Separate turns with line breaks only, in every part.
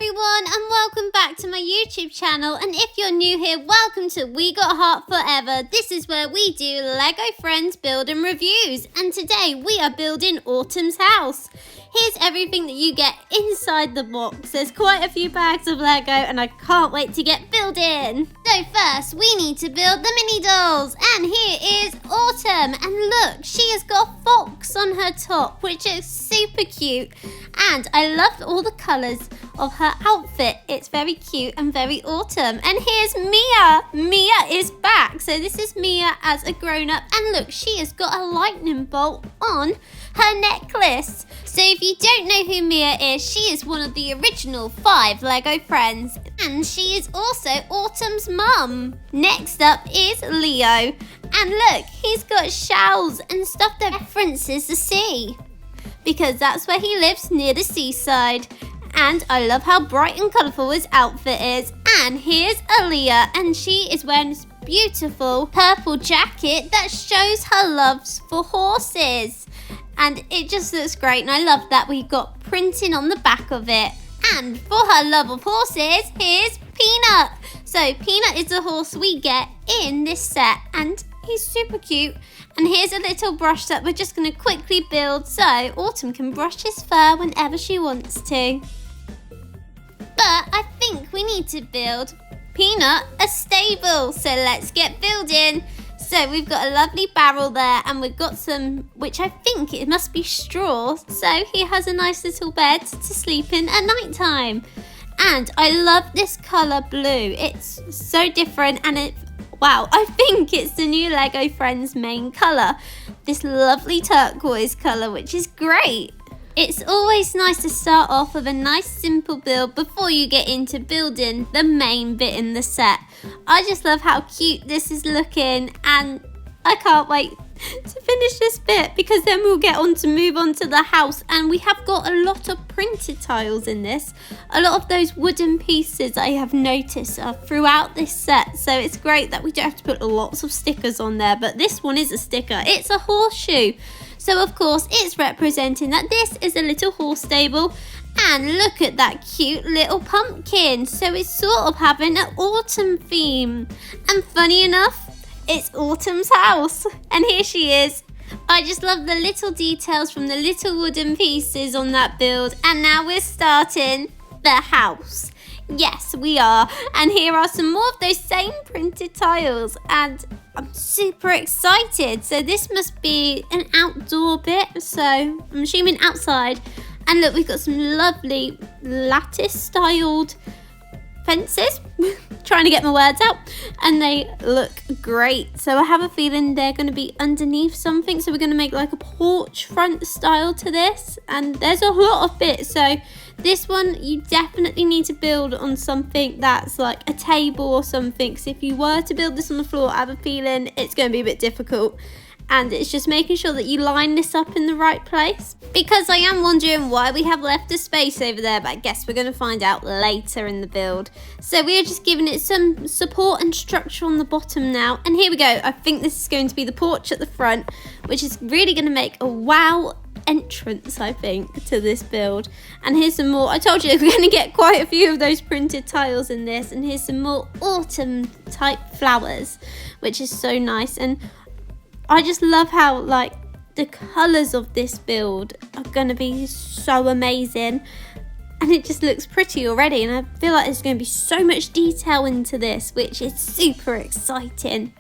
everyone, and welcome back to my YouTube channel. And if you're new here, welcome to We Got Heart Forever. This is where we do Lego Friends build and reviews, and today we are building Autumn's house. Here's everything that you get inside the box. There's quite a few bags of Lego and I can't wait to get building. So first we need to build the mini dolls, and here is Autumn, and look, she has got a fox on her top, which is super cute, and I love all the colours of her outfit. It's very cute and very autumn. And here's Mia. Mia is back. So this is Mia as a grown-up, and look, she has got a lightning bolt on her necklace. So if you don't know who Mia is, she is one of the original 5 Lego friends, and she is also Autumn's mum. Next up is Leo, and look, he's got shells and stuff that references the sea, because that's where he lives, near the seaside. And I love how bright and colourful his outfit is. And here's Aaliyah, and she is wearing this beautiful purple jacket that shows her loves for horses. And it just looks great, and I love that we've got printing on the back of it. And for her love of horses, here's Peanut. So Peanut is the horse we get in this set, and he's super cute. And here's a little brush that we're just going to quickly build so Autumn can brush his fur whenever she wants to. But I think we need to build Peanut a stable, so let's get building. So we've got a lovely barrel there, and we've got some, which I think it must be straw, so he has a nice little bed to sleep in at night time. And I love this colour blue. It's so different, and wow, I think it's the new Lego Friends main colour. This lovely turquoise colour, which is great. It's always nice to start off with a nice simple build before you get into building the main bit in the set. I just love how cute this is looking, and I can't wait to finish this bit, because then we'll get on to move on to the house. And we have got a lot of printed tiles in this. A lot of those wooden pieces I have noticed are throughout this set, so it's great that we don't have to put lots of stickers on there. But this one is a sticker. It's a horseshoe, so of course it's representing that this is a little horse stable. And look at that cute little pumpkin, so it's sort of having an autumn theme. And funny enough, it's Autumn's house, and here she is. I just love the little details from the little wooden pieces on that build. And now we're starting the house. Yes, we are. And here are some more of those same printed tiles, and I'm super excited. So this must be an outdoor bit, so I'm assuming outside. And look, we've got some lovely lattice styled fences. Trying to get my words out, and they look great. So I have a feeling they're going to be underneath something, so we're going to make like a porch front style to this. And there's a lot of bits, so this one you definitely need to build on something that's like a table or something, because if you were to build this on the floor, I have a feeling it's going to be a bit difficult. And it's just making sure that you line this up in the right place, because I am wondering why we have left a space over there, but I guess we're going to find out later in the build. So we are just giving it some support and structure on the bottom now. And here we go. I think this is going to be the porch at the front, which is really going to make a wow entrance, I think, to this build. And here's some more. I told you we're going to get quite a few of those printed tiles in this. And here's some more autumn type flowers, which is so nice. And I just love how like the colours of this build are going to be so amazing, and it just looks pretty already, and I feel like there's going to be so much detail into this, which is super exciting.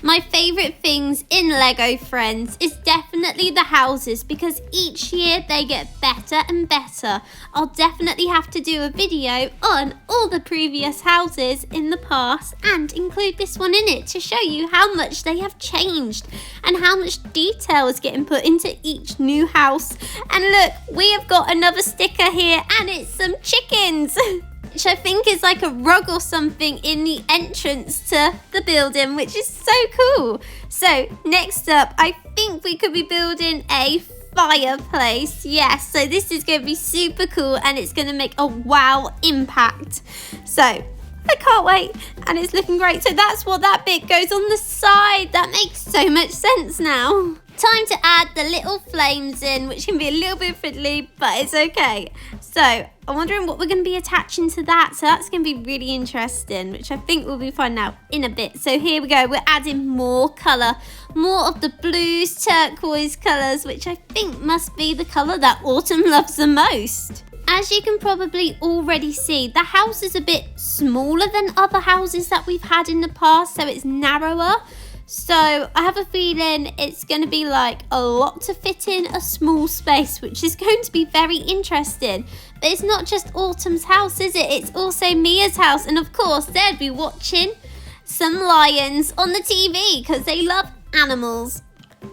My favourite things in Lego Friends is definitely the houses, because each year they get better and better. I'll definitely have to do a video on all the previous houses in the past and include this one in it to show you how much they have changed and how much detail is getting put into each new house. And look, we have got another sticker here, and it's some chickens. Which I think is like a rug or something in the entrance to the building, which is so cool. So next up, I think we could be building a fireplace. Yes, so this is going to be super cool, and it's going to make a wow impact. So I can't wait, and it's looking great. So that's what that bit goes on the side. That makes so much sense now. time to add the little flames in, which can be a little bit fiddly, but it's okay. So I'm wondering what we're going to be attaching to that. So that's going to be really interesting, which I think we'll be finding out in a bit. So here we go. We're adding more colour, more of the blues, turquoise colours, which I think must be the colour that Autumn loves the most. As you can probably already see, the house is a bit smaller than other houses that we've had in the past, so it's narrower. So I have a feeling it's going to be like a lot to fit in a small space, which is going to be very interesting. But it's not just Autumn's house, is it? It's also Mia's house. And of course, they'll be watching some lions on the TV because they love animals.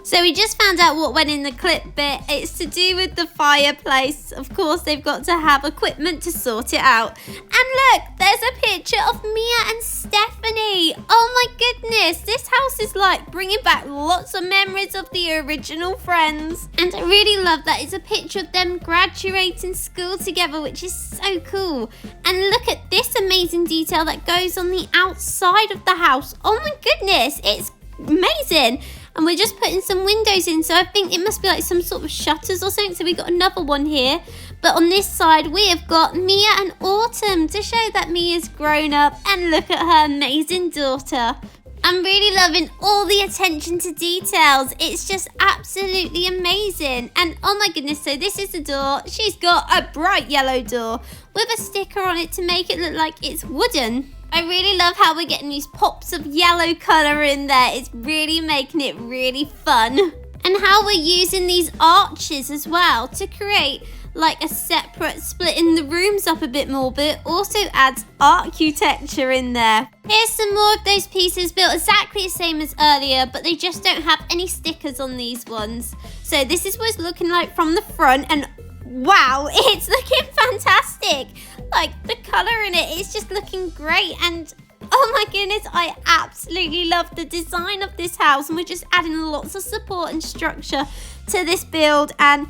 So we just found out what went in the clip bit. It's to do with the fireplace. Of course, they've got to have equipment to sort it out. And look, there's a picture of Mia and Stephanie. Oh my goodness, this house is like bringing back lots of memories of the original friends. And I really love that it's a picture of them graduating school together, which is so cool. And look at this amazing detail that goes on the outside of the house. Oh my goodness, it's amazing. And we're just putting some windows in, so I think it must be like some sort of shutters or something. So we got another one here, but on this side we have got Mia and Autumn to show that Mia's grown up. And look at her amazing daughter. I'm really loving all the attention to details. It's just absolutely amazing. And oh my goodness, so this is the door. She's got a bright yellow door with a sticker on it to make it look like it's wooden. I really love how we're getting these pops of yellow colour in there. It's really making it really fun. And how we're using these arches as well to create like a separate, splitting the rooms up a bit more, but it also adds architecture in there. Here's some more of those pieces built exactly the same as earlier, but they just don't have any stickers on these ones. So this is what it's looking like from the front, and wow, it's looking fantastic. Like the colour in it is just looking great. And oh my goodness, I absolutely love the design of this house. And we're just adding lots of support and structure to this build. And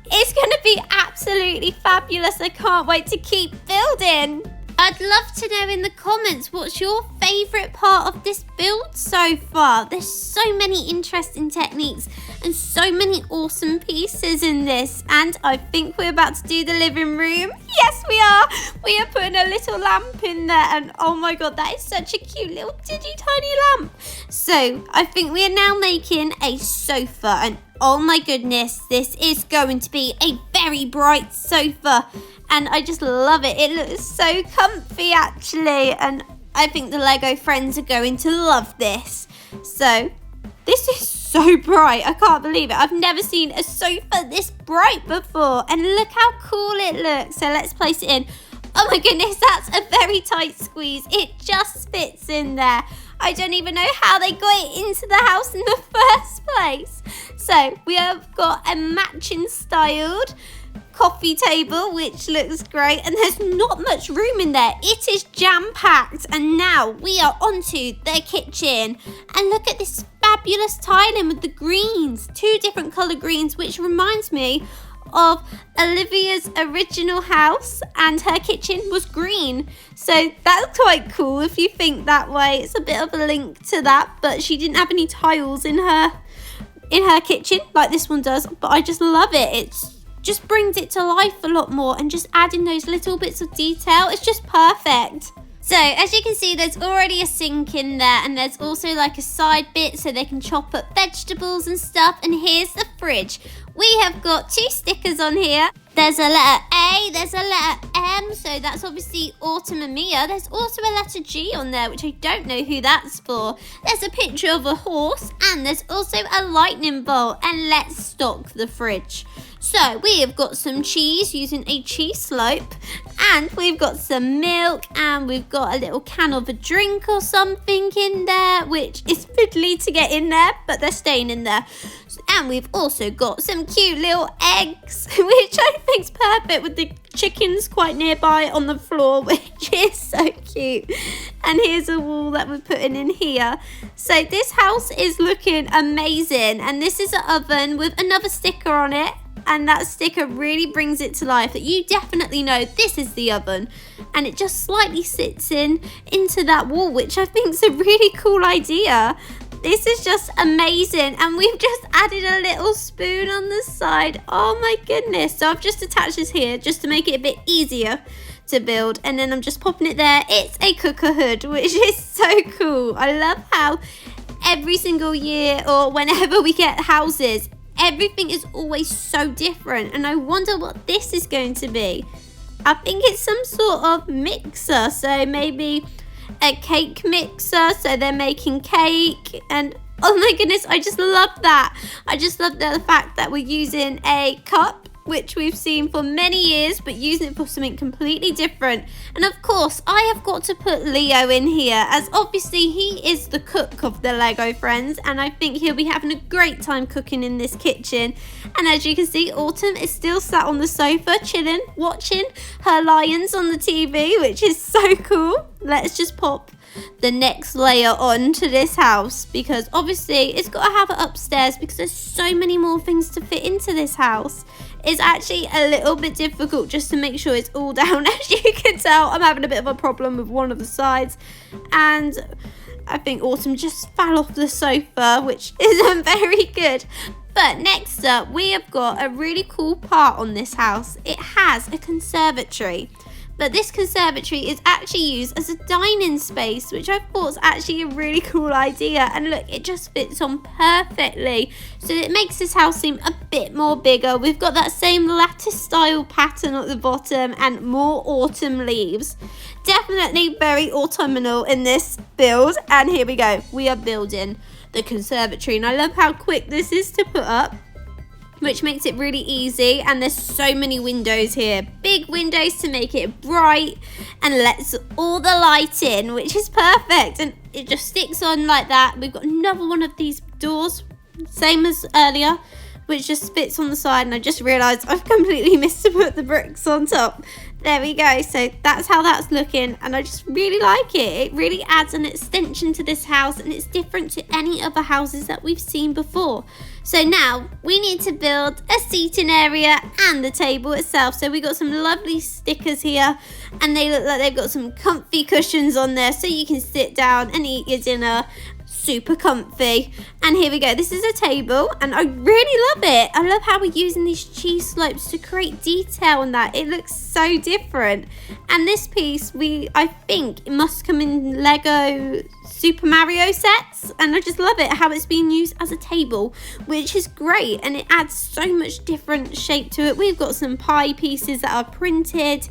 it's going to be absolutely fabulous. I can't wait to keep building. I'd love to know in the comments what's your favourite part of this build so far. There's so many interesting techniques and so many awesome pieces in this. And I think we're about to do the living room. Yes, we are. We are putting a little lamp in there. And oh my god, that is such a cute little tiny lamp. So I think we are now making a sofa. And oh my goodness, this is going to be a very bright sofa. And I just love it. It looks so comfy actually. And I think the Lego friends are going to love this. So this is so bright. I can't believe it. I've never seen a sofa this bright before. And look how cool it looks. So let's place it in. Oh my goodness, that's a very tight squeeze. It just fits in there. I don't even know how they got it into the house in the first place. So we have got a matching styled coffee table, which looks great, and there's not much room in there. It is jam-packed. And now we are onto the kitchen, and look at this fabulous tiling with the greens, 2 different colour greens, which reminds me of Olivia's original house, and her kitchen was green. So that's quite cool if you think that way. It's a bit of a link to that, but she didn't have any tiles in her kitchen like this one does. But I just love it. It's just brings it to life a lot more, and just adding those little bits of detail, it's just perfect. So as you can see, there's already a sink in there, and there's also like a side bit so they can chop up vegetables and stuff. And here's the fridge. We have got 2 stickers on here. There's a letter A, there's a letter M, so that's obviously Autumn and Mia. There's also a letter G on there, which I don't know who that's for. There's a picture of a horse, and there's also a lightning bolt. And let's stock the fridge. So we have got some cheese using a cheese slope, and we've got some milk, and we've got a little can of a drink or something in there, which is fiddly to get in there, but they're staying in there. And we've also got some cute little eggs, which I think's perfect with the chickens quite nearby on the floor, which is so cute. And here's a wall that we're putting in here. So this house is looking amazing, and this is an oven with another sticker on it. And that sticker really brings it to life, that you definitely know this is the oven. And it just slightly sits into that wall, which I think is a really cool idea. This is just amazing, and we've just added a little spoon on the side. Oh my goodness. So I've just attached this here just to make it a bit easier to build, and then I'm just popping it there. It's a cooker hood, which is so cool. I love how every single year or whenever we get houses, everything is always so different, and I wonder what this is going to be. I think it's some sort of mixer, so maybe a cake mixer, so they're making cake. And oh my goodness, I just love that. I just love the fact that we're using a cup, which we've seen for many years, but using it for something completely different. And of course, I have got to put Leo in here, as obviously he is the cook of the Lego friends, and I think he'll be having a great time cooking in this kitchen. And as you can see, Autumn is still sat on the sofa chilling, watching her lions on the TV, which is so cool. Let's just pop the next layer on to this house, because obviously it's got to have it upstairs because there's so many more things to fit into this house. It's actually a little bit difficult just to make sure it's all down. As you can tell, I'm having a bit of a problem with one of the sides, and I think Autumn just fell off the sofa, which isn't very good. But next up, we have got a really cool part on this house. It has a conservatory. But this conservatory is actually used as a dining space, which I thought was actually a really cool idea. And look, it just fits on perfectly. So it makes this house seem a bit more bigger. We've got that same lattice style pattern at the bottom and more autumn leaves. Definitely very autumnal in this build. And here we go. We are building the conservatory. And I love how quick this is to put up, which makes it really easy. And there's so many windows here, big windows to make it bright and lets all the light in, which is perfect. And it just sticks on like that. We've got another one of these doors, same as earlier, which just fits on the side. And I just realized I've completely missed to put the bricks on top. There we go. So that's how that's looking, and I just really like it. It really adds an extension to this house, and it's different to any other houses that we've seen before. So now we need to build a seating area and the table itself. So we got some lovely stickers here, and they look like they've got some comfy cushions on there, so you can sit down and eat your dinner super comfy. And here we go. This is a table, and I really love it. I love how we're using these cheese slopes to create detail on that. It looks so different. And this piece, I think it must come in Lego Super Mario sets, and I just love it how it's being used as a table, which is great, and it adds so much different shape to it. We've got some pie pieces that are printed,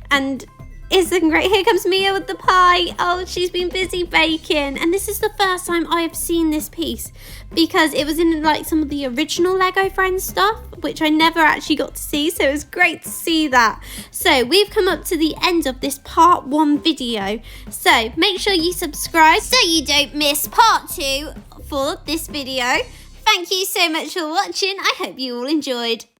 and it's looking great. Here comes Mia with the pie. Oh, she's been busy baking. And this is the first time I have seen this piece, because it was in like some of the original Lego Friends stuff, which I never actually got to see. So it was great to see that. So we've come up to the end of this part 1 video. So make sure you subscribe so you don't miss part 2 for this video. Thank you so much for watching. I hope you all enjoyed.